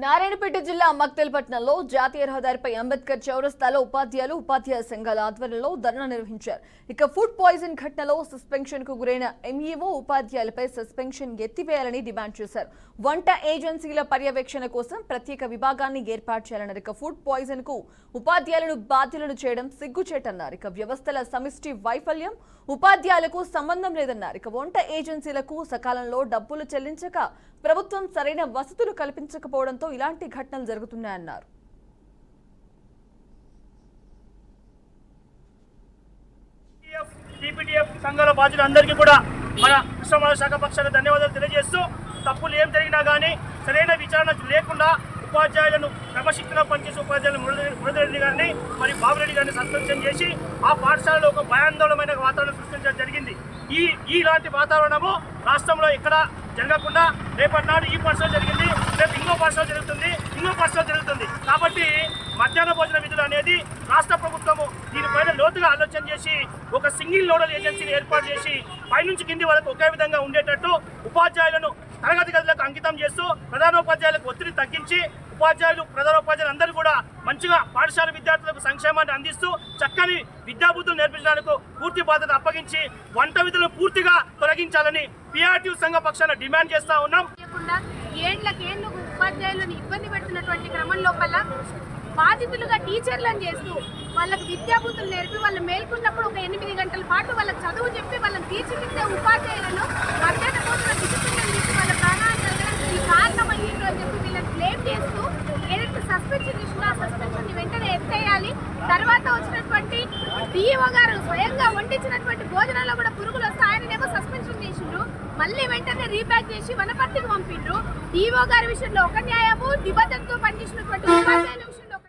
నారాయణపేట జిల్లా మక్తల్పట్నంలో జాతీయ రహదారిపై అంబేద్కర్ చౌరస్తాలో ఉపాధ్యాయ సంఘాల ఆధ్వర్యంలో ధర్నా నిర్వహించారు. ఇక ఫుడ్ పాయిజన్ ఘటనలో సస్పెన్షన్ కు గురైన ఎంఈఓ ఉపాధ్యాయులపై సస్పెన్షన్ ఎత్తివేయాలని డిమాండ్ చేశారు. వంట ఏజెన్సీల పర్యవేక్షణ కోసం ప్రత్యేక విభాగాన్ని ఏర్పాటు చేయాలన్నారు. ఇక ఫుడ్ పాయిజన్ కు ఉపాధ్యాయులను బాధ్యులను చేయడం సిగ్గుచేటన్నారు. ఇక వ్యవస్థల సమిష్టి వైఫల్యం ఉపాధ్యాయులకు సంబంధం లేదన్నారు. ఇక వంట ఏజెన్సీలకు సకాలంలో డబ్బులు చెల్లించక ప్రభుత్వం సరైన వసతులు కల్పించకపోవడంతో ఇలాంటి ఘటనలు జరుగుతున్నాయన్నారు. టీపీటీఎఫ్ సంఘాల బాధ్యులందరికీ కూడా మన కృష్ణ శాఖ పక్షాన ధన్యవాదాలు తెలియజేస్తూ, తప్పులు ఏం జరిగినా కానీ సరైన విచారణ లేకుండా ఉపాధ్యాయులను క్రమశిక్షణ పనిచేసే ఉపాధ్యాయులు మురళిరెడ్డి గారిని మరియు బాబురెడ్డి గారిని సస్పెన్షన్ చేసి ఆ పాఠశాలలో ఒక భయాందోళనమైన వాతావరణం సృష్టించడం జరిగింది. ఇలాంటి వాతావరణము రాష్ట్రంలో ఎక్కడ జరగకుండా రేపటి నాడు ఈ పాఠశాల జరిగింది, రేపు ఇంకో పాఠశాల జరుగుతుంది. కాబట్టి మధ్యాహ్న భోజన విధులు అనేది రాష్ట్ర ప్రభుత్వము దీనిపైన లోతుగా ఆలోచన చేసి ఒక సింగిల్ నోడల్ ఏజెన్సీని ఏర్పాటు చేసి పైనుంచి కింది వరకు ఒకే విధంగా ఉండేటట్టు ఉపాధ్యాయులను తరగతి గదులకు అంకితం చేస్తూ ప్రధానోపాధ్యాయులకు ఒత్తిడి తగ్గించి ప్రధానోపాధ్యాయులు అందరూ కూడా మంచిగా పాఠశాల విద్యార్థులకు సంక్షేమాన్ని అందిస్తూ చక్కని విద్యాబుద్ధులు నేర్పించడానికి పూర్తి బాధ్యత అప్పగించి వంట విధులను పూర్తిగా తొలగించాలని పిఆర్టీ సంఘ పక్షాన డిమాండ్ చేస్తా ఉన్నాం. ఏళ్లకు ఉపాధ్యాయులను ఇబ్బంది పెడుతున్నటువంటి క్రమం లోపల బాధితులుగా టీచర్లను చేస్తూ వాళ్ళకి విద్యాబుద్ధులు నేర్పి వాళ్ళు మేల్కొన్నప్పుడు ఒక 8 గంటల పాటు వాళ్ళకి చదువు చెప్పి వాళ్ళని తీర్చిదిద్దే ఉపాధ్యాయులను మధ్యాహ్న భోజన డిసిప్లిన్ తీసి వాళ్ళ ప్రాణాలు జరగడానికి కారణం అయ్యిండ్రు అని చెప్పి వీళ్ళని బ్లేమ్ చేస్తూ ఏదైతే సస్పెన్షన్ ఇచ్చినా ఆ సస్పెన్షన్ వెంటనే ఎత్తేయాలి. తర్వాత వచ్చినటువంటి డిఈఓ గారు స్వయంగా వండించినటువంటి భోజనాల్లో కూడా పురుగులు వస్తే ఆయననేమో సస్పెన్షన్ చేసిండ్రు, మళ్ళీ వెంటనే రీప్యాక్ చేసి వనపర్తికి పంపిండ్రు. డిఓ గారి విషయంలో ఒక న్యాయము,